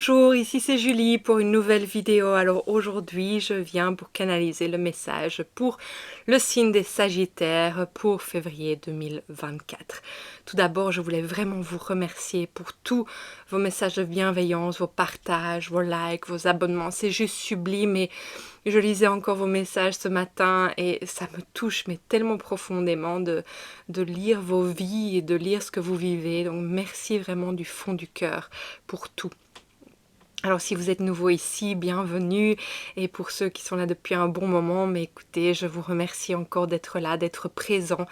Bonjour, ici c'est Julie pour une nouvelle vidéo. Alors aujourd'hui, je viens pour canaliser le message pour le signe des Sagittaires pour février 2024. Tout d'abord, je voulais vraiment vous remercier pour tous vos messages de bienveillance, vos partages, vos likes, vos abonnements. C'est juste sublime et je lisais encore vos messages ce matin et ça me touche mais tellement profondément de lire vos vies et de lire ce que vous vivez. Donc merci vraiment du fond du cœur pour tout. Alors si vous êtes nouveau ici, bienvenue, et pour ceux qui sont là depuis un bon moment, mais écoutez, je vous remercie encore d'être là, d'être présent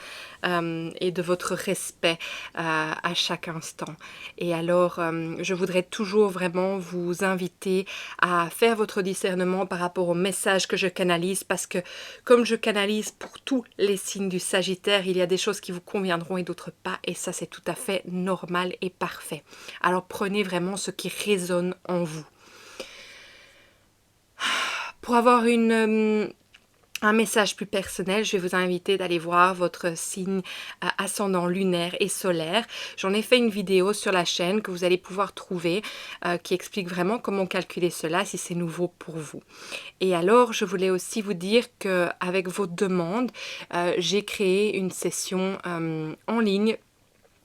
et de votre respect à chaque instant. Et alors, je voudrais toujours vraiment vous inviter à faire votre discernement par rapport au message que je canalise, parce que comme je canalise pour tous les signes du Sagittaire, il y a des choses qui vous conviendront et d'autres pas, et ça c'est tout à fait normal et parfait. Alors prenez vraiment ce qui résonne en vous. Pour avoir un message plus personnel, je vais vous inviter d'aller voir votre signe ascendant lunaire et solaire. J'en ai fait une vidéo sur la chaîne que vous allez pouvoir trouver qui explique vraiment comment calculer cela si c'est nouveau pour vous. Et alors, je voulais aussi vous dire qu'avec vos demandes, j'ai créé une session en ligne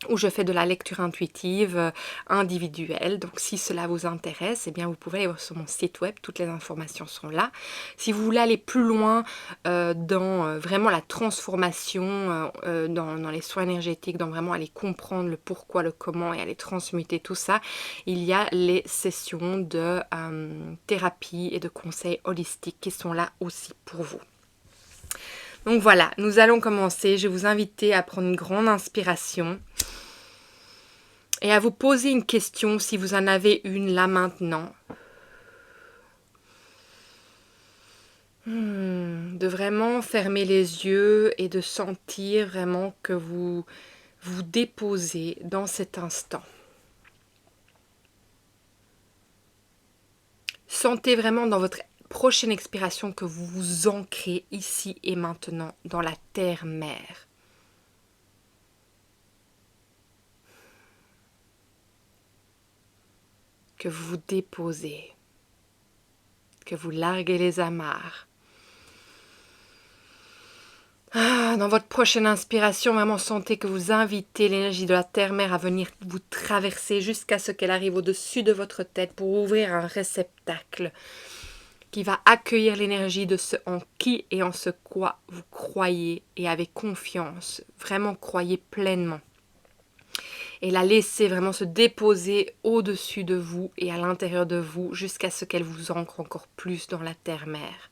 où je fais de la lecture intuitive individuelle. Donc si cela vous intéresse, eh bien vous pouvez aller voir sur mon site web, toutes les informations sont là. Si vous voulez aller plus loin dans vraiment la transformation, dans les soins énergétiques, dans vraiment aller comprendre le pourquoi, le comment et aller transmuter tout ça, il y a les sessions de thérapie et de conseils holistiques qui sont là aussi pour vous. Donc voilà, nous allons commencer. Je vais vous inviter à prendre une grande inspiration et à vous poser une question si vous en avez une là maintenant. De vraiment fermer les yeux et de sentir vraiment que vous vous déposez dans cet instant. Sentez vraiment dans votre prochaine expiration que vous vous ancrez ici et maintenant dans la terre-mère. Que vous vous déposez, que vous larguez les amarres. Dans votre prochaine inspiration, vraiment sentez que vous invitez l'énergie de la terre-mère à venir vous traverser jusqu'à ce qu'elle arrive au-dessus de votre tête pour ouvrir un réceptacle qui va accueillir l'énergie de ce en qui et en ce quoi vous croyez et avez confiance. Vraiment croyez pleinement. Et la laisser vraiment se déposer au-dessus de vous et à l'intérieur de vous jusqu'à ce qu'elle vous ancre encore plus dans la terre-mère.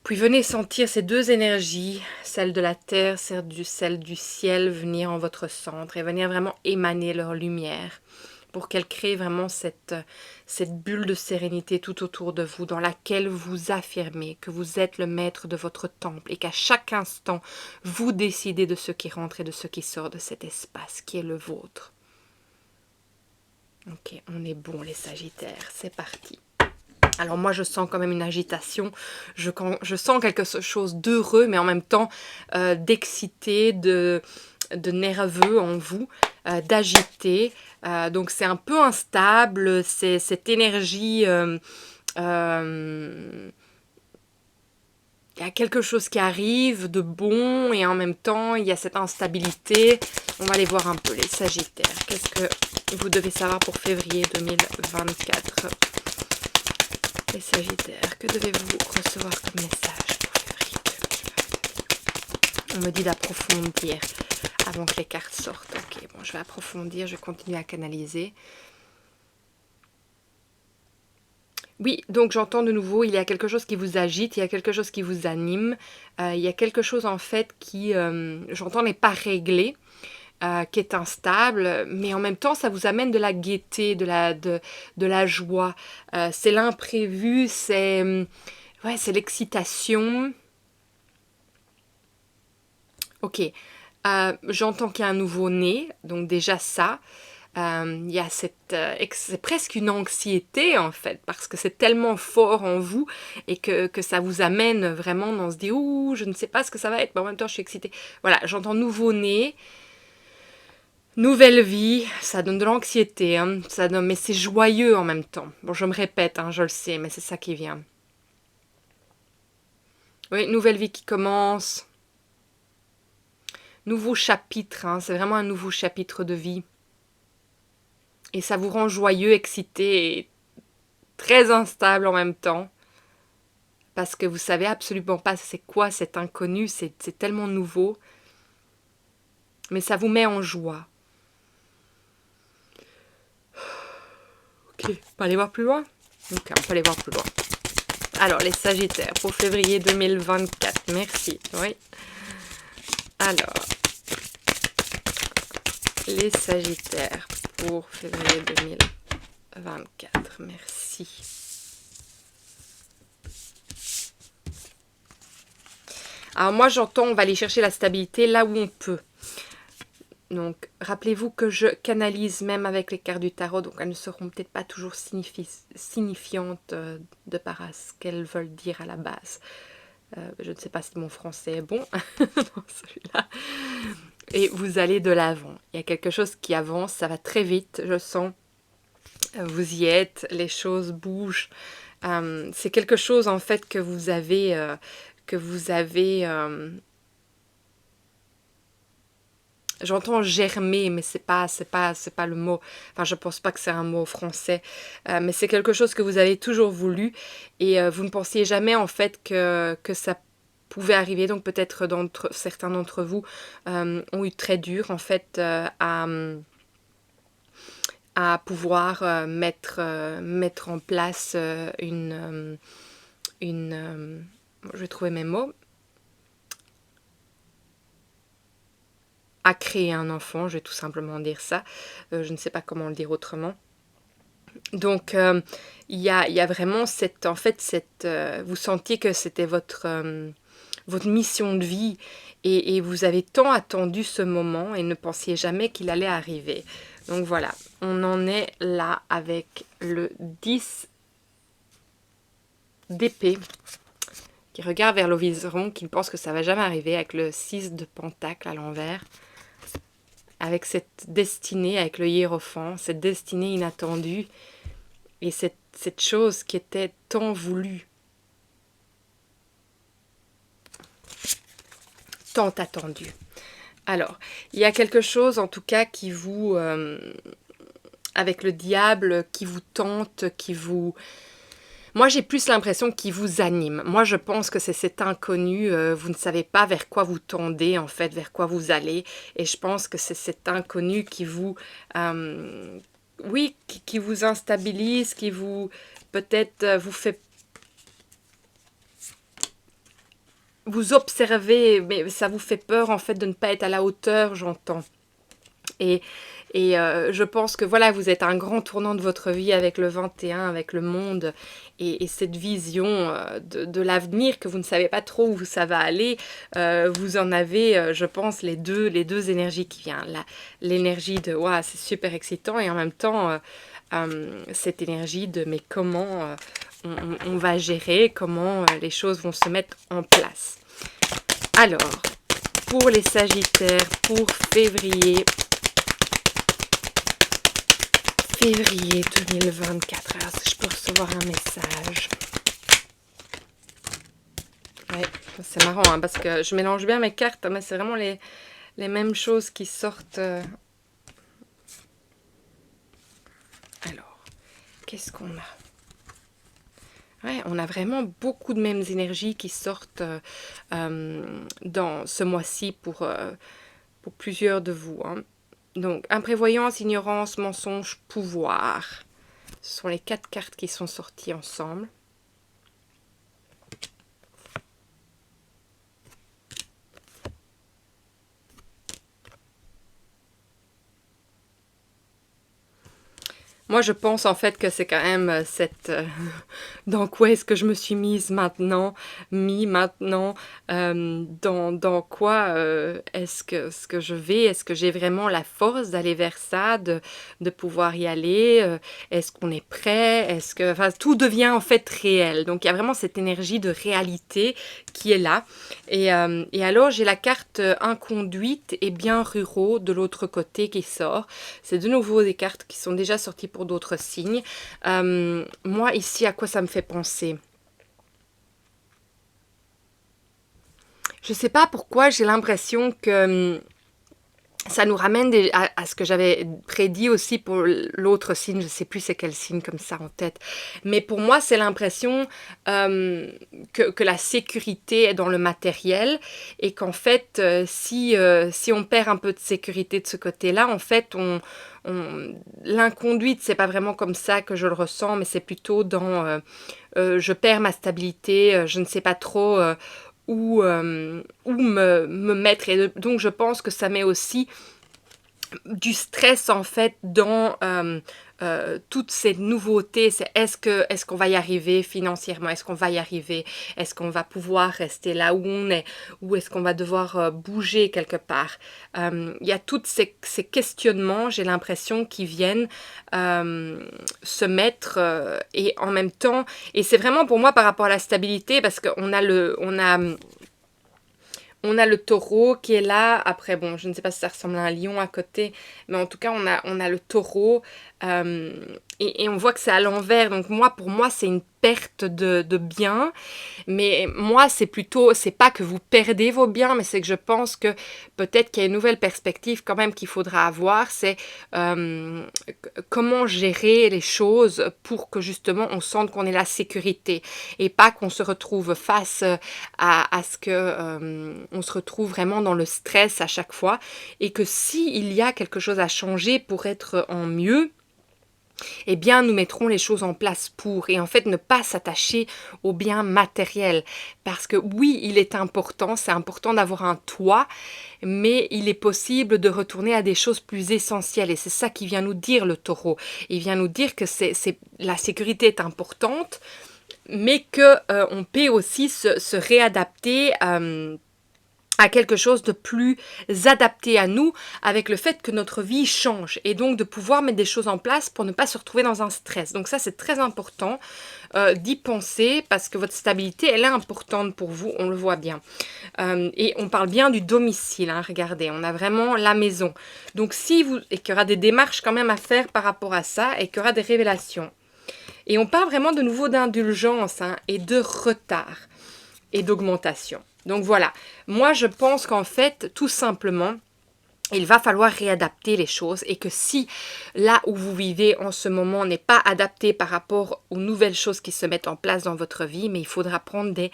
Puis venez sentir ces deux énergies, celle de la terre, celle du ciel, venir en votre centre et venir vraiment émaner leur lumière pour qu'elle crée vraiment cette bulle de sérénité tout autour de vous dans laquelle vous affirmez que vous êtes le maître de votre temple et qu'à chaque instant, vous décidez de ce qui rentre et de ce qui sort de cet espace qui est le vôtre. Ok, on est bon les Sagittaires, c'est parti. Alors moi je sens quand même une agitation, je sens quelque chose d'heureux mais en même temps d'excité, de nerveux en vous, d'agité. Donc c'est un peu instable, c'est cette énergie, il y a quelque chose qui arrive de bon et en même temps il y a cette instabilité. On va aller voir un peu les Sagittaires. Qu'est-ce que vous devez savoir pour février 2024 ? Les Sagittaires, que devez-vous recevoir comme message pour février 2024 ? On me dit d'approfondir avant que les cartes sortent. Ok, bon, je vais approfondir, je vais continuer à canaliser. Oui, donc j'entends de nouveau, il y a quelque chose qui vous agite, il y a quelque chose qui vous anime, il y a quelque chose en fait qui, j'entends, n'est pas réglé. Qui est instable, mais en même temps ça vous amène de la gaieté, de la joie. C'est l'imprévu, c'est l'excitation. Ok, j'entends qu'il y a un nouveau-né, donc déjà ça. Il y a c'est presque une anxiété en fait, parce que c'est tellement fort en vous et que ça vous amène vraiment dans se dire « Ouh, je ne sais pas ce que ça va être, mais en même temps je suis excitée ». Voilà, j'entends nouveau-né. Nouvelle vie, ça donne de l'anxiété, hein, ça donne, mais c'est joyeux en même temps. Bon, je me répète, hein, je le sais, mais c'est ça qui vient. Oui, nouvelle vie qui commence, nouveau chapitre, hein, c'est vraiment un nouveau chapitre de vie. Et ça vous rend joyeux, excité et très instable en même temps. Parce que vous savez absolument pas c'est quoi cet inconnu, c'est tellement nouveau. Mais ça vous met en joie. Ok, on peut aller voir plus loin? Ok, on peut aller voir plus loin. Alors, les Sagittaires pour février 2024. Merci. Oui. Alors, les Sagittaires pour février 2024. Merci. Alors moi, j'entends, on va aller chercher la stabilité là où on peut. Donc, rappelez-vous que je canalise même avec les cartes du tarot, donc elles ne seront peut-être pas toujours signifiantes de par ce qu'elles veulent dire à la base. Je ne sais pas si mon français est bon dans celui-là. Et vous allez de l'avant. Il y a quelque chose qui avance, ça va très vite, je sens. Vous y êtes, les choses bougent. C'est quelque chose en fait que vous avez... J'entends germer, mais c'est pas le mot. Enfin, je pense pas que c'est un mot français, mais c'est quelque chose que vous avez toujours voulu et vous ne pensiez jamais en fait que ça pouvait arriver. Donc peut-être certains d'entre vous ont eu très dur en fait à pouvoir mettre en place je vais trouver mes mots. À créer un enfant, je vais tout simplement dire ça. Je ne sais pas comment le dire autrement. Donc, il y a vraiment cette... En fait, vous sentiez que c'était votre mission de vie et vous avez tant attendu ce moment et ne pensiez jamais qu'il allait arriver. Donc voilà, on en est là avec le 10 d'épée qui regarde vers l'horizon, qui pense que ça va jamais arriver, avec le 6 de pentacle à l'envers. Avec cette destinée, avec le hiérophant, cette destinée inattendue et cette chose qui était tant voulue, tant attendue. Alors, il y a quelque chose en tout cas qui vous, avec le diable, qui vous tente, qui vous... Moi, j'ai plus l'impression qu'il vous anime. Moi, je pense que c'est cet inconnu. Vous ne savez pas vers quoi vous tendez, en fait, vers quoi vous allez. Et je pense que c'est cet inconnu qui vous... oui, qui vous instabilise, qui vous... Peut-être vous fait... Vous observez, mais ça vous fait peur, en fait, de ne pas être à la hauteur, j'entends. Et, je pense que voilà, vous êtes à un grand tournant de votre vie avec le 21, avec le monde et cette vision de l'avenir que vous ne savez pas trop où ça va aller. Vous en avez, je pense, les deux énergies qui viennent. L'énergie de waouh, c'est super excitant et en même temps cette énergie de mais comment on va gérer, comment les choses vont se mettre en place. Alors, pour les Sagittaires, pour février 2024. Alors, si je peux recevoir un message. Ouais, c'est marrant hein, parce que je mélange bien mes cartes, mais c'est vraiment les mêmes choses qui sortent. Alors, qu'est-ce qu'on a? Ouais, on a vraiment beaucoup de mêmes énergies qui sortent dans ce mois-ci pour plusieurs de vous. Hein. Donc, imprévoyance, ignorance, mensonge, pouvoir. Ce sont les 4 cartes qui sont sorties ensemble. Moi, je pense en fait que c'est quand même dans quoi est-ce que je me suis mis maintenant, dans quoi est-ce que je vais, est-ce que j'ai vraiment la force d'aller vers ça, de pouvoir y aller, est-ce qu'on est prêt, enfin, tout devient en fait réel. Donc, il y a vraiment cette énergie de réalité qui est là. Et alors, j'ai la carte inconduite et bien ruraux de l'autre côté qui sort. C'est de nouveau des cartes qui sont déjà sorties pour d'autres signes. Moi, ici, à quoi ça me fait penser? Je sais pas pourquoi j'ai l'impression que ça nous ramène à ce que j'avais prédit aussi pour l'autre signe, je sais plus c'est quel signe comme ça en tête. Mais pour moi, c'est l'impression que la sécurité est dans le matériel et qu'en fait, si on perd un peu de sécurité de ce côté-là, en fait, l'inconduite, c'est pas vraiment comme ça que je le ressens, mais c'est plutôt dans je perds ma stabilité, je ne sais pas trop où me mettre. Et donc je pense que ça met aussi du stress en fait dans toutes ces nouveautés. C'est est-ce qu'on va y arriver financièrement, est-ce qu'on va y arriver, est-ce qu'on va pouvoir rester là où on est, ou est-ce qu'on va devoir bouger quelque part. Il y a tous ces questionnements, j'ai l'impression, qui viennent se mettre et en même temps, et c'est vraiment pour moi par rapport à la stabilité, parce qu'on a on a le taureau qui est là. Après, bon, je ne sais pas si ça ressemble à un lion à côté, mais en tout cas, on a le taureau. euh, et on voit que c'est à l'envers. Donc pour moi, c'est une perte de biens. Mais moi, c'est plutôt, c'est pas que vous perdez vos biens, mais c'est que je pense que peut-être qu'il y a une nouvelle perspective quand même qu'il faudra avoir. C'est comment gérer les choses pour que justement on sente qu'on est la sécurité et pas qu'on se retrouve face à ce que on se retrouve vraiment dans le stress à chaque fois, et que si il y a quelque chose à changer pour être en mieux, eh bien, nous mettrons les choses en place pour, et en fait, ne pas s'attacher aux biens matériels. Parce que oui, il est important, c'est important d'avoir un toit, mais il est possible de retourner à des choses plus essentielles. Et c'est ça qui vient nous dire le taureau. Il vient nous dire que la sécurité est importante, mais que on peut aussi se réadapter à quelque chose de plus adapté à nous, avec le fait que notre vie change, et donc de pouvoir mettre des choses en place pour ne pas se retrouver dans un stress. Donc ça, c'est très important d'y penser, parce que votre stabilité, elle est importante pour vous, on le voit bien. Et on parle bien du domicile, hein, regardez, on a vraiment la maison. Donc et qu'il y aura des démarches quand même à faire par rapport à ça, et qu'il y aura des révélations. Et on parle vraiment de nouveau d'indulgence, hein, et de retard et d'augmentation. Donc voilà, moi je pense qu'en fait, tout simplement, il va falloir réadapter les choses, et que si là où vous vivez en ce moment n'est pas adapté par rapport aux nouvelles choses qui se mettent en place dans votre vie, mais il faudra prendre des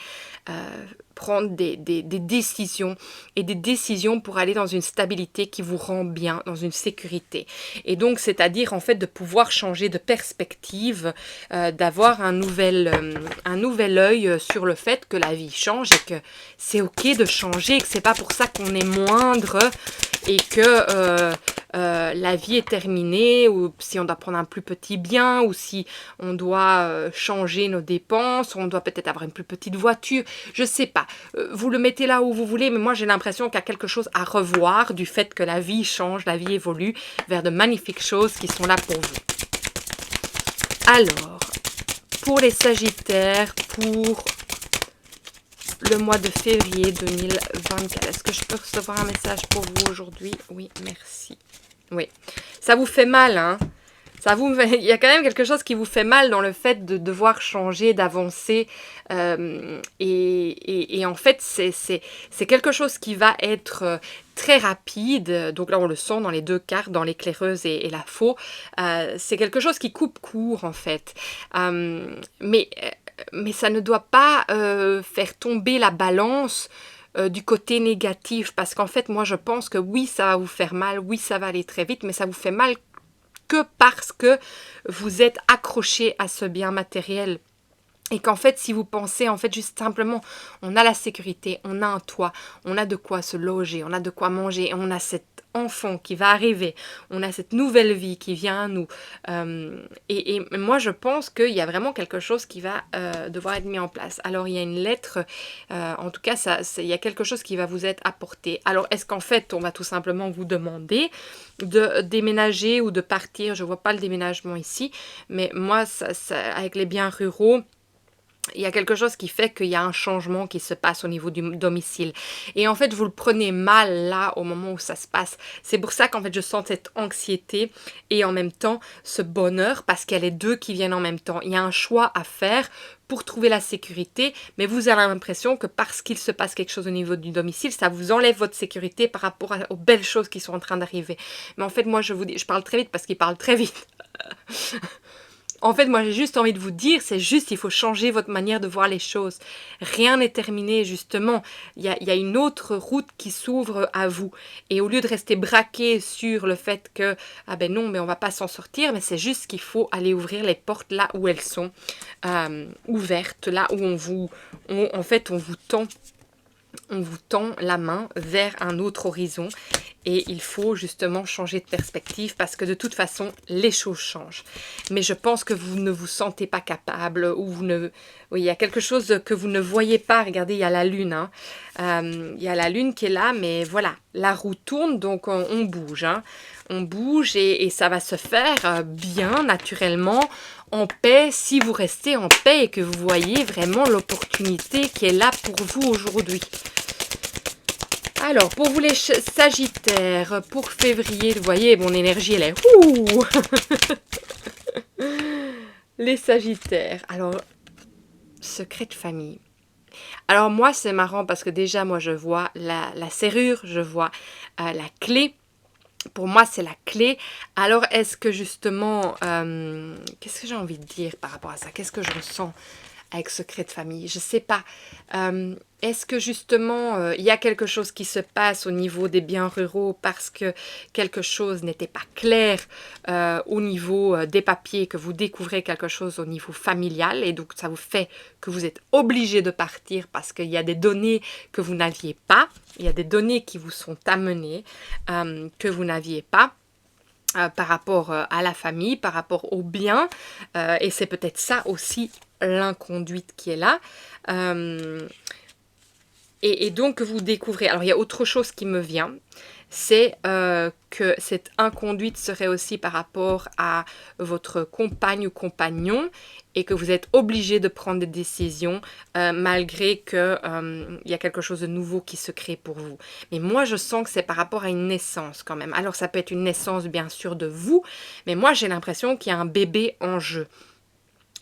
décisions, et des décisions pour aller dans une stabilité qui vous rend bien, dans une sécurité. Et donc, c'est-à-dire en fait de pouvoir changer de perspective, d'avoir un nouvel œil sur le fait que la vie change, et que c'est ok de changer, et que c'est pas pour ça qu'on est moindre, et que la vie est terminée, ou si on doit prendre un plus petit bien, ou si on doit changer nos dépenses, ou on doit peut-être avoir une plus petite voiture, je sais pas. Vous le mettez là où vous voulez, mais moi j'ai l'impression qu'il y a quelque chose à revoir du fait que la vie change, la vie évolue vers de magnifiques choses qui sont là pour vous. Alors, pour les Sagittaires, pour le mois de février 2024. Est-ce que je peux recevoir un message pour vous aujourd'hui? Oui, merci. Oui, ça vous fait mal, hein? Il y a quand même quelque chose qui vous fait mal dans le fait de devoir changer, d'avancer. Et en fait, c'est quelque chose qui va être très rapide. Donc là, on le sent dans les deux cartes, dans l'éclaireuse et la faux. C'est quelque chose qui coupe court, en fait. Mais ça ne doit pas faire tomber la balance du côté négatif, parce qu'en fait, moi, je pense que oui, ça va vous faire mal, oui, ça va aller très vite, mais ça vous fait mal que parce que vous êtes accroché à ce bien matériel. Et qu'en fait, si vous pensez, en fait, juste simplement, on a la sécurité, on a un toit, on a de quoi se loger, on a de quoi manger, on a cette enfant qui va arriver, on a cette nouvelle vie qui vient à nous. Et moi, je pense qu'il y a vraiment quelque chose qui va devoir être mis en place. Alors, il y a une lettre, en tout cas, il y a quelque chose qui va vous être apporté. Alors, est-ce qu'en fait, on va tout simplement vous demander de déménager ou de partir? Je ne vois pas le déménagement ici, mais moi, avec les biens ruraux, il y a quelque chose qui fait qu'il y a un changement qui se passe au niveau du domicile. Et en fait, vous le prenez mal là, au moment où ça se passe. C'est pour ça qu'en fait, je sens cette anxiété et en même temps, ce bonheur, parce qu'il y a les deux qui viennent en même temps. Il y a un choix à faire pour trouver la sécurité, mais vous avez l'impression que parce qu'il se passe quelque chose au niveau du domicile, ça vous enlève votre sécurité par rapport aux belles choses qui sont en train d'arriver. Mais en fait, moi, je vous dis, je parle très vite parce qu'il parle très vite. En fait, moi, j'ai juste envie de vous dire, c'est juste, il faut changer votre manière de voir les choses. Rien n'est terminé, justement. Il y a une autre route qui s'ouvre à vous. Et au lieu de rester braqué sur le fait que, ah ben non, mais on va pas s'en sortir, mais c'est juste qu'il faut aller ouvrir les portes là où elles sont ouvertes, là où en fait, on vous tend la main vers un autre horizon et il faut justement changer de perspective parce que de toute façon, les choses changent. Mais je pense que vous ne vous sentez pas capable ou oui, il y a quelque chose que vous ne voyez pas. Regardez, il y a la lune. Hein. Il y a la lune qui est là, mais voilà, la roue tourne, donc on bouge. Hein. On bouge et ça va se faire bien, naturellement, en paix, si vous restez en paix et que vous voyez vraiment l'opportunité qui est là pour vous aujourd'hui. Alors, pour vous les Sagittaires, pour février, vous voyez, mon énergie, elle est... Ouh les Sagittaires. Alors, secret de famille. Alors moi, c'est marrant parce que déjà, moi, je vois la serrure, je vois la clé. Pour moi, c'est la clé. Alors, est-ce que justement... qu'est-ce que j'ai envie de dire par rapport à ça? Qu'est-ce que je ressens avec secret de famille? Je ne sais pas. Est-ce que justement, il y a quelque chose qui se passe au niveau des biens ruraux parce que quelque chose n'était pas clair au niveau des papiers, que vous découvrez quelque chose au niveau familial et donc ça vous fait que vous êtes obligé de partir parce qu'il y a des données que vous n'aviez pas, il y a des données qui vous sont amenées que vous n'aviez pas. Par rapport à la famille, par rapport aux biens, et c'est peut-être ça aussi l'inconduite qui est là. Et donc vous découvrez, alors il y a autre chose qui me vient, c'est que cette inconduite serait aussi par rapport à votre compagne ou compagnon et que vous êtes obligé de prendre des décisions malgré qu'il y a quelque chose de nouveau qui se crée pour vous. Mais moi, je sens que c'est par rapport à une naissance quand même. Alors, ça peut être une naissance, bien sûr, de vous, mais moi, j'ai l'impression qu'il y a un bébé en jeu.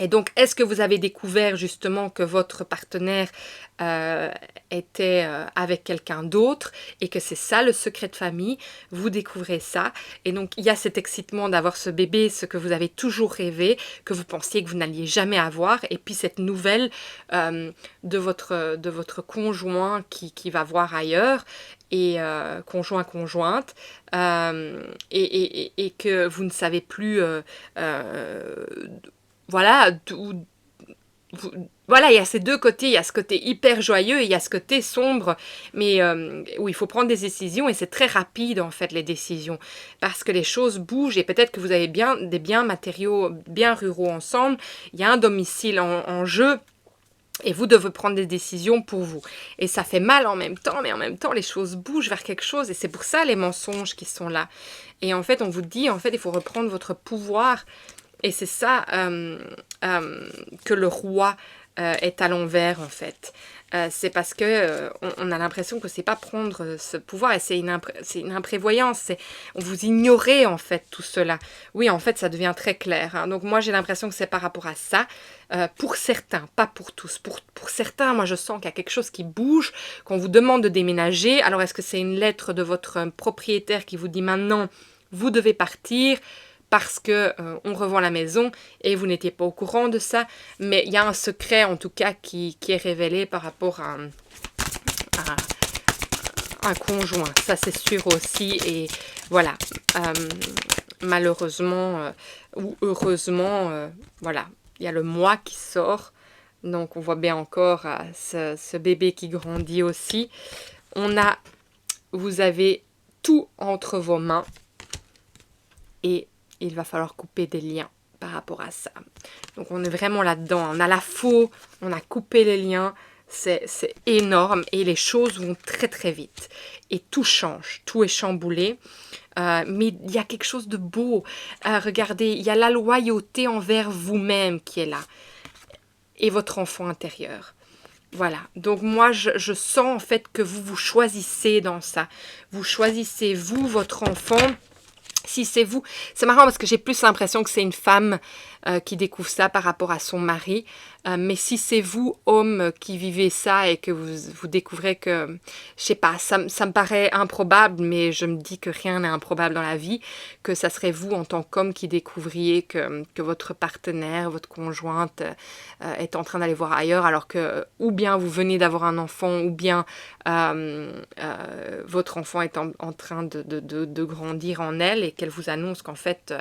Et donc, est-ce que vous avez découvert justement que votre partenaire était avec quelqu'un d'autre et que c'est ça le secret de famille? Vous découvrez ça. Et donc, il y a cet excitement d'avoir ce bébé, ce que vous avez toujours rêvé, que vous pensiez que vous n'alliez jamais avoir. Et puis, cette nouvelle de votre conjoint qui va voir ailleurs et conjointe et que vous ne savez plus voilà, voilà, il y a ces deux côtés, il y a ce côté hyper joyeux et il y a ce côté sombre, mais où il faut prendre des décisions et c'est très rapide en fait les décisions, parce que les choses bougent et peut-être que vous avez des biens matériaux, bien ruraux ensemble, il y a un domicile en jeu. Et vous devez prendre des décisions pour vous. Et ça fait mal en même temps, mais en même temps, les choses bougent vers quelque chose. Et c'est pour ça les mensonges qui sont là. Et en fait, on vous dit, en fait, il faut reprendre votre pouvoir. Et c'est ça que le roi est à l'envers en fait. C'est parce que on a l'impression que c'est pas prendre ce pouvoir et c'est une imprévoyance. On vous ignorez en fait tout cela. Oui, en fait, ça devient très clair. Hein. Donc moi, j'ai l'impression que c'est par rapport à ça. Pour certains, pas pour tous. Pour certains, moi, je sens qu'il y a quelque chose qui bouge, qu'on vous demande de déménager. Alors, est-ce que c'est une lettre de votre propriétaire qui vous dit maintenant, vous devez partir parce que on revend la maison et vous n'étiez pas au courant de ça, mais il y a un secret en tout cas qui est révélé par rapport à un conjoint, ça c'est sûr aussi, et voilà, malheureusement ou heureusement, voilà, il y a le moi qui sort, donc on voit bien encore ce bébé qui grandit aussi. Vous avez tout entre vos mains et il va falloir couper des liens par rapport à ça. Donc on est vraiment là-dedans. On a la faux, on a coupé les liens. C'est énorme et les choses vont très très vite. Et tout change, tout est chamboulé. Mais il y a quelque chose de beau. Regardez, il y a la loyauté envers vous-même qui est là. Et votre enfant intérieur. Voilà, donc moi je sens en fait que vous choisissez dans ça. Vous choisissez vous, votre enfant. Si c'est vous, c'est marrant parce que j'ai plus l'impression que c'est une femme qui découvre ça par rapport à son mari. Mais si c'est vous, homme, qui vivez ça et que vous découvrez que, je sais pas, ça me paraît improbable, mais je me dis que rien n'est improbable dans la vie, que ça serait vous en tant qu'homme qui découvriez que votre partenaire, votre conjointe est en train d'aller voir ailleurs, alors que ou bien vous venez d'avoir un enfant, ou bien votre enfant est en train de grandir en elle et qu'elle vous annonce qu'en fait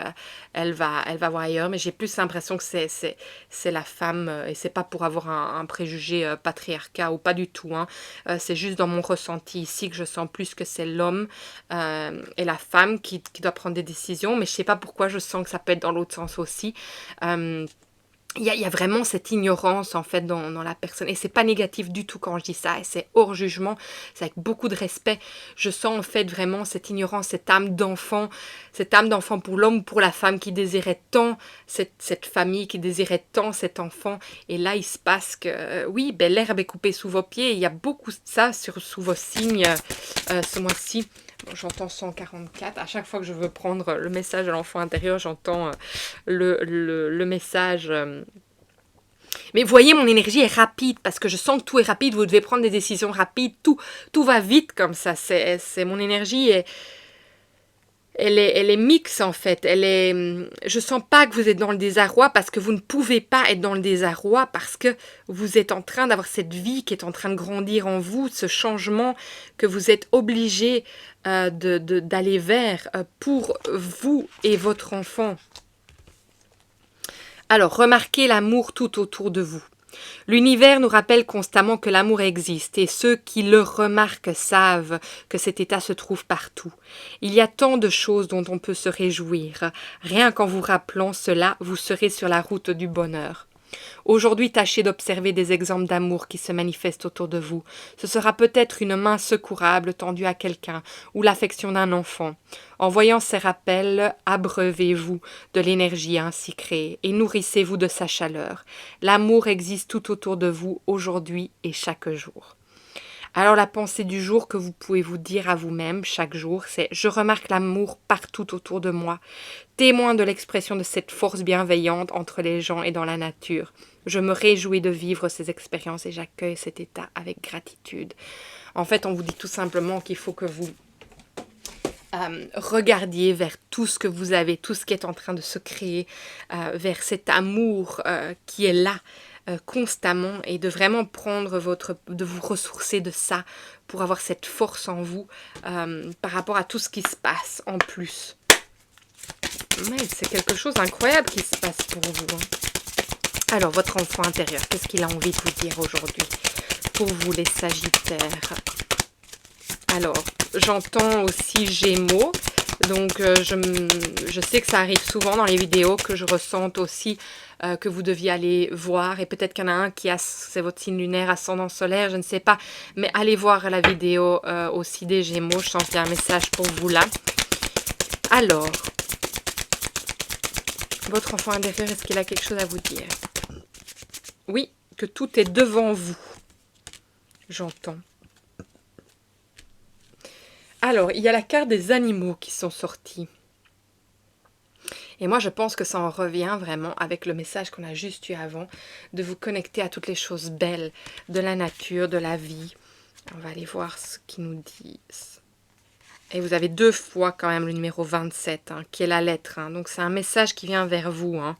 elle va voir ailleurs. Mais j'ai plus l'impression que c'est la femme, et c'est pas pour avoir un préjugé patriarcat ou pas du tout, hein. C'est juste dans mon ressenti ici que je sens plus que c'est l'homme et la femme qui doit prendre des décisions, mais je sais pas pourquoi je sens que ça peut être dans l'autre sens aussi. Il y a vraiment cette ignorance en fait dans la personne, et c'est pas négatif du tout quand je dis ça, et c'est hors jugement, c'est avec beaucoup de respect. Je sens en fait vraiment cette ignorance, cette âme d'enfant pour l'homme ou pour la femme qui désirait tant cette famille, qui désirait tant cet enfant, et là il se passe que oui, ben, l'herbe est coupée sous vos pieds, et il y a beaucoup de ça sous vos signes ce mois-ci. J'entends 144. À chaque fois que je veux prendre le message de l'enfant intérieur, j'entends le message. Mais vous voyez, mon énergie est rapide parce que je sens que tout est rapide. Vous devez prendre des décisions rapides. Tout va vite comme ça. C'est mon énergie est... Elle est mixte en fait. Je sens pas que vous êtes dans le désarroi parce que vous ne pouvez pas être dans le désarroi parce que vous êtes en train d'avoir cette vie qui est en train de grandir en vous, ce changement que vous êtes obligé d'aller vers pour vous et votre enfant. Alors, remarquez l'amour tout autour de vous. L'univers nous rappelle constamment que l'amour existe et ceux qui le remarquent savent que cet état se trouve partout. Il y a tant de choses dont on peut se réjouir. Rien qu'en vous rappelant cela, vous serez sur la route du bonheur. Aujourd'hui, tâchez d'observer des exemples d'amour qui se manifestent autour de vous. Ce sera peut-être une main secourable tendue à quelqu'un ou l'affection d'un enfant. En voyant ces rappels, abreuvez-vous de l'énergie ainsi créée et nourrissez-vous de sa chaleur. L'amour existe tout autour de vous aujourd'hui et chaque jour. Alors la pensée du jour que vous pouvez vous dire à vous-même chaque jour, c'est « Je remarque l'amour partout autour de moi, témoin de l'expression de cette force bienveillante entre les gens et dans la nature. Je me réjouis de vivre ces expériences et j'accueille cet état avec gratitude. » En fait, on vous dit tout simplement qu'il faut que vous regardiez vers tout ce que vous avez, tout ce qui est en train de se créer, vers cet amour qui est là, constamment, et de vraiment de vous ressourcer de ça pour avoir cette force en vous par rapport à tout ce qui se passe en plus. Mais c'est quelque chose d'incroyable qui se passe pour vous, hein. Alors, votre enfant intérieur, qu'est-ce qu'il a envie de vous dire aujourd'hui pour vous les Sagittaires? Alors, j'entends aussi Gémeaux. Donc, je sais que ça arrive souvent dans les vidéos, que je ressente aussi que vous deviez aller voir. Et peut-être qu'il y en a un c'est votre signe lunaire, ascendant solaire, je ne sais pas. Mais allez voir la vidéo aussi des Gémeaux. Je sens qu'il y a un message pour vous là. Alors, votre enfant intérieur, est-ce qu'il a quelque chose à vous dire? Oui, que tout est devant vous. J'entends. Alors, il y a la carte des animaux qui sont sortis. Et moi, je pense que ça en revient vraiment avec le message qu'on a juste eu avant, de vous connecter à toutes les choses belles de la nature, de la vie. On va aller voir ce qu'ils nous disent. Et vous avez 2 fois quand même le numéro 27, hein, qui est la lettre. Hein. Donc, c'est un message qui vient vers vous. Hein.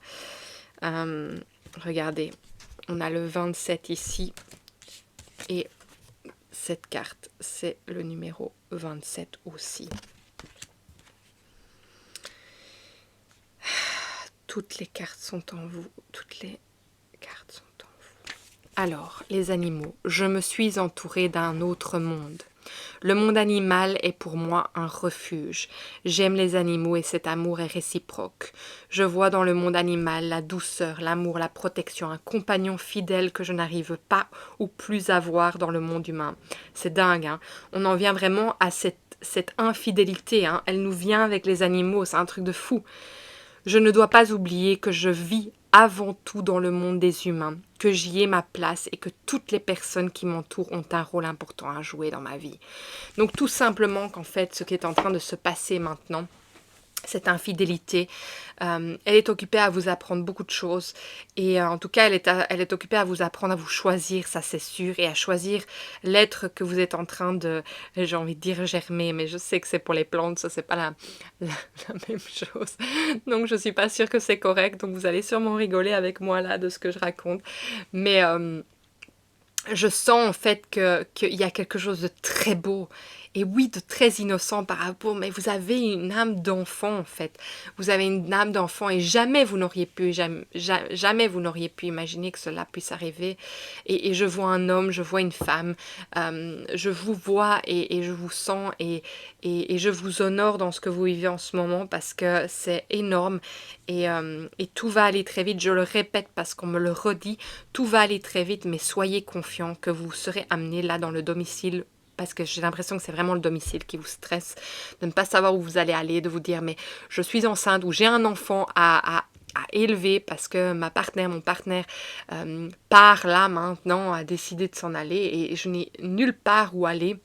Regardez, on a le 27 ici. Et cette carte, c'est le numéro 27 aussi. Toutes les cartes sont en vous. Toutes les cartes sont en vous. Alors, les animaux, je me suis entourée d'un autre monde. Le monde animal est pour moi un refuge. J'aime les animaux et cet amour est réciproque. Je vois dans le monde animal la douceur, l'amour, la protection, un compagnon fidèle que je n'arrive pas ou plus à voir dans le monde humain. C'est dingue, hein. On en vient vraiment à cette infidélité, hein. Elle nous vient avec les animaux, c'est un truc de fou. Je ne dois pas oublier que je vis avant tout dans le monde des humains, que j'y ai ma place et que toutes les personnes qui m'entourent ont un rôle important à jouer dans ma vie. Donc tout simplement qu'en fait, ce qui est en train de se passer maintenant, cette infidélité, elle est occupée à vous apprendre beaucoup de choses et en tout cas elle est occupée à vous apprendre à vous choisir, ça c'est sûr, et à choisir l'être que vous êtes en train de, j'ai envie de dire germer, mais je sais que c'est pour les plantes, ça c'est pas la même chose, donc je suis pas sûre que c'est correct, donc vous allez sûrement rigoler avec moi là de ce que je raconte, mais je sens en fait qu'il y a quelque chose de très beau et oui, de très innocent par rapport, mais vous avez une âme d'enfant en fait. Vous avez une âme d'enfant et jamais vous n'auriez pu, jamais vous n'auriez pu imaginer que cela puisse arriver. Et je vois un homme, je vois une femme, je vous vois et je vous sens et je vous honore dans ce que vous vivez en ce moment parce que c'est énorme et tout va aller très vite. Je le répète parce qu'on me le redit, tout va aller très vite, mais soyez confiants que vous serez amenés là dans le domicile parce que j'ai l'impression que c'est vraiment le domicile qui vous stresse, de ne pas savoir où vous allez aller, de vous dire mais je suis enceinte ou j'ai un enfant à élever parce que mon partenaire part là maintenant, a décidé de s'en aller et je n'ai nulle part où aller.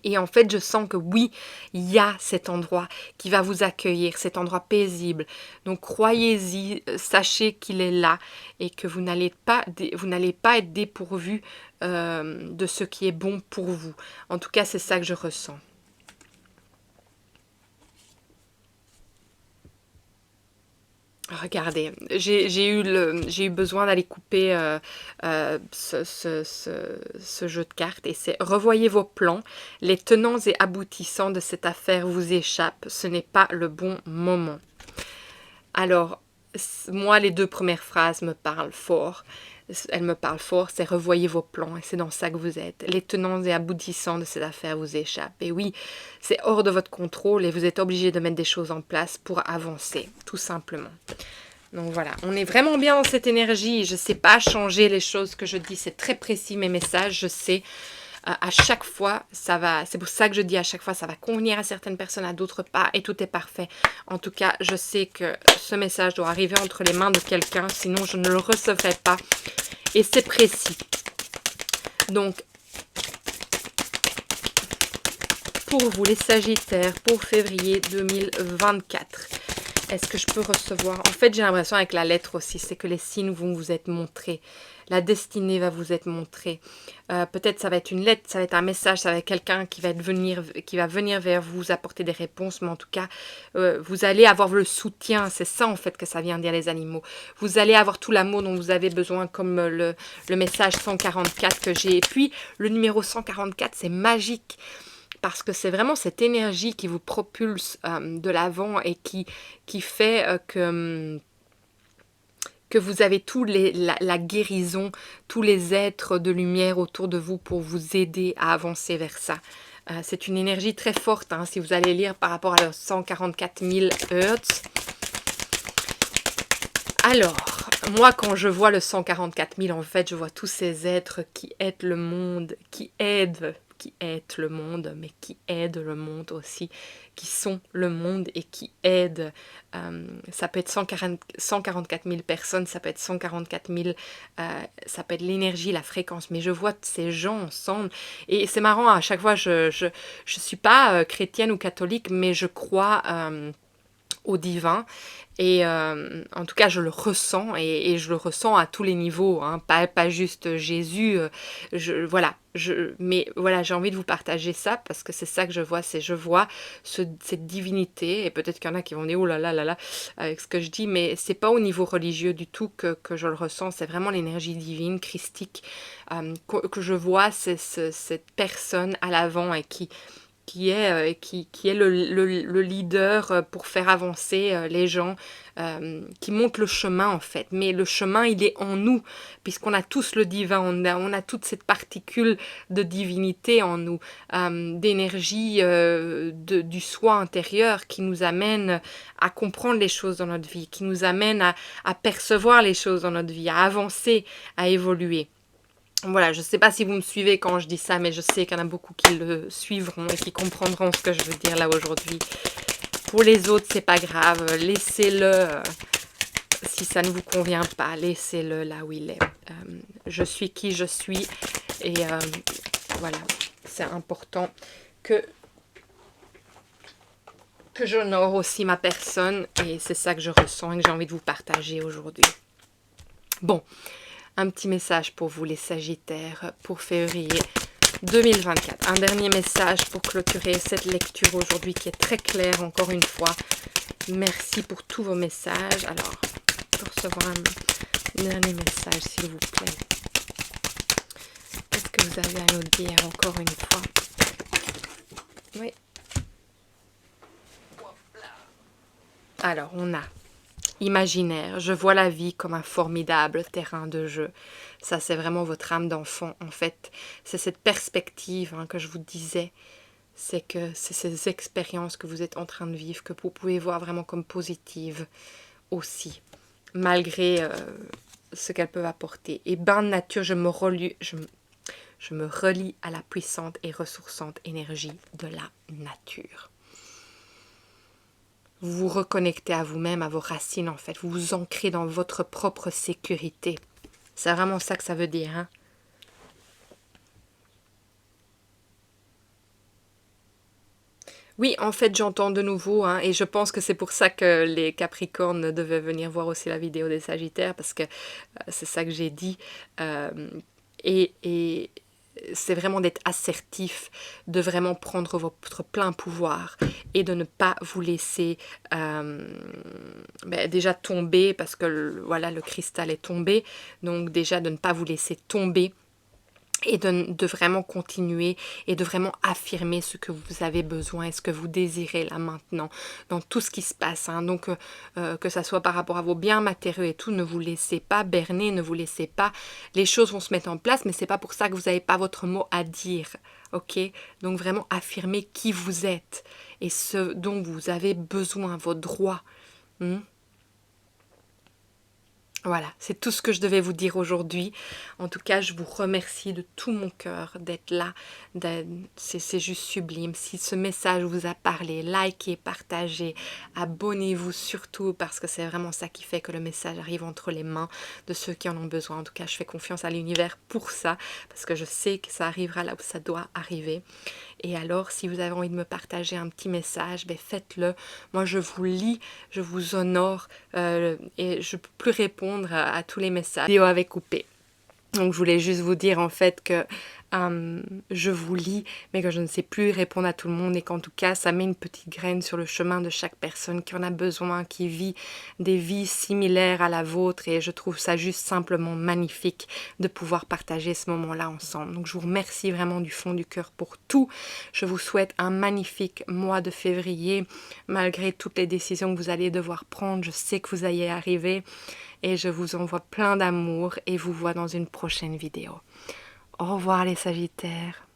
Et en fait, je sens que oui, il y a cet endroit qui va vous accueillir, cet endroit paisible. Donc, croyez-y, sachez qu'il est là et que vous n'allez pas être dépourvu de ce qui est bon pour vous. En tout cas, c'est ça que je ressens. Regardez, j'ai eu besoin d'aller couper ce jeu de cartes et c'est revoyez vos plans, les tenants et aboutissants de cette affaire vous échappent, ce n'est pas le bon moment. Alors, moi les deux premières phrases me parlent fort. Elle me parle fort, c'est revoyez vos plans et c'est dans ça que vous êtes. Les tenants et aboutissants de cette affaire vous échappent. Et oui, c'est hors de votre contrôle et vous êtes obligé de mettre des choses en place pour avancer, tout simplement. Donc voilà, on est vraiment bien dans cette énergie. Je ne sais pas changer les choses que je dis, c'est très précis mes messages, je sais. À chaque fois, ça va, c'est pour ça que je dis à chaque fois, ça va convenir à certaines personnes, à d'autres pas, et tout est parfait. En tout cas, je sais que ce message doit arriver entre les mains de quelqu'un, sinon je ne le recevrai pas. Et c'est précis. Donc, pour vous les Sagittaires, pour février 2024, est-ce que je peux recevoir... En fait, j'ai l'impression avec la lettre aussi, c'est que les signes vont vous être montrés. La destinée va vous être montrée. Peut-être ça va être une lettre, ça va être un message, ça va être quelqu'un qui va venir vers vous apporter des réponses. Mais en tout cas, vous allez avoir le soutien. C'est ça en fait que ça vient dire les animaux. Vous allez avoir tout l'amour dont vous avez besoin, comme le message 144 que j'ai. Et puis, le numéro 144, c'est magique. Parce que c'est vraiment cette énergie qui vous propulse de l'avant et qui fait que vous avez la guérison, tous les êtres de lumière autour de vous pour vous aider à avancer vers ça. C'est une énergie très forte, hein, si vous allez lire par rapport à 144 000 Hertz. Alors, moi quand je vois le 144 000, en fait, je vois tous ces êtres qui aident le monde, qui aident le monde, mais qui aident le monde aussi, qui sont le monde et qui aident. Ça peut être 144 000 personnes, ça peut être 144 000, ça peut être l'énergie, la fréquence, mais je vois ces gens ensemble. Et c'est marrant, à chaque fois, je suis pas chrétienne ou catholique, mais je crois... au divin et en tout cas je le ressens et je le ressens à tous les niveaux, hein, pas juste Jésus, mais voilà, j'ai envie de vous partager ça parce que c'est ça que je vois, je vois cette divinité et peut-être qu'il y en a qui vont dire oh là là là là avec ce que je dis, mais c'est pas au niveau religieux du tout que je le ressens, c'est vraiment l'énergie divine, christique, que je vois, c'est cette personne à l'avant et qui qui est le leader pour faire avancer les gens, qui montre le chemin en fait. Mais le chemin, il est en nous, puisqu'on a tous le divin, on a toute cette particule de divinité en nous, d'énergie du soi intérieur qui nous amène à comprendre les choses dans notre vie, qui nous amène à percevoir les choses dans notre vie, à avancer, à évoluer. Voilà, je ne sais pas si vous me suivez quand je dis ça, mais je sais qu'il y en a beaucoup qui le suivront et qui comprendront ce que je veux dire là aujourd'hui. Pour les autres, c'est pas grave, laissez-le, si ça ne vous convient pas, laissez-le là où il est. Je suis qui je suis et voilà, c'est important que j'honore aussi ma personne et c'est ça que je ressens et que j'ai envie de vous partager aujourd'hui. Bon. Un petit message pour vous les Sagittaires pour février 2024. Un dernier message pour clôturer cette lecture aujourd'hui qui est très claire encore une fois. Merci pour tous vos messages. Alors, pour recevoir un dernier message s'il vous plaît. Qu'est-ce que vous avez à nous dire encore une fois? Oui. Alors, on a imaginaire, je vois la vie comme un formidable terrain de jeu. Ça, c'est vraiment votre âme d'enfant, en fait. C'est cette perspective que je vous disais. C'est que c'est ces expériences que vous êtes en train de vivre, que vous pouvez voir vraiment comme positives aussi, malgré ce qu'elles peuvent apporter. Et ben de nature, je me relie à la puissante et ressourçante énergie de la nature. Vous vous reconnectez à vous-même, à vos racines en fait. Vous vous ancrez dans votre propre sécurité. C'est vraiment ça que ça veut dire. Hein? Oui, en fait, j'entends de nouveau. Et je pense que c'est pour ça que les Capricornes devaient venir voir aussi la vidéo des Sagittaires. Parce que c'est ça que j'ai dit. Et c'est vraiment d'être assertif, de vraiment prendre votre plein pouvoir et de ne pas vous laisser déjà tomber parce que voilà, le cristal est tombé, donc déjà de ne pas vous laisser tomber et de vraiment continuer et de vraiment affirmer ce que vous avez besoin et ce que vous désirez là maintenant dans tout ce qui se passe. Donc que ça soit par rapport à vos biens matériaux et tout, ne vous laissez pas berner, ne vous laissez pas. Les choses vont se mettre en place, mais c'est pas pour ça que vous n'avez pas votre mot à dire. Ok? Donc vraiment affirmer qui vous êtes et ce dont vous avez besoin, vos droits. Voilà, c'est tout ce que je devais vous dire aujourd'hui. En tout cas, je vous remercie de tout mon cœur d'être là. C'est juste sublime. Si ce message vous a parlé, likez, partagez, abonnez-vous surtout parce que c'est vraiment ça qui fait que le message arrive entre les mains de ceux qui en ont besoin. En tout cas, je fais confiance à l'univers pour ça parce que je sais que ça arrivera là où ça doit arriver. Et alors, si vous avez envie de me partager un petit message, faites-le. Moi, je vous lis, je vous honore et je ne peux plus répondre à tous les messages. La vidéo avait coupé. Donc, je voulais juste vous dire en fait que je vous lis, mais que je ne sais plus répondre à tout le monde et qu'en tout cas, ça met une petite graine sur le chemin de chaque personne qui en a besoin, qui vit des vies similaires à la vôtre et je trouve ça juste simplement magnifique de pouvoir partager ce moment-là ensemble. Donc, je vous remercie vraiment du fond du cœur pour tout. Je vous souhaite un magnifique mois de février, malgré toutes les décisions que vous allez devoir prendre. Je sais que vous allez y arriver et je vous envoie plein d'amour et vous vois dans une prochaine vidéo. Au revoir les Sagittaires.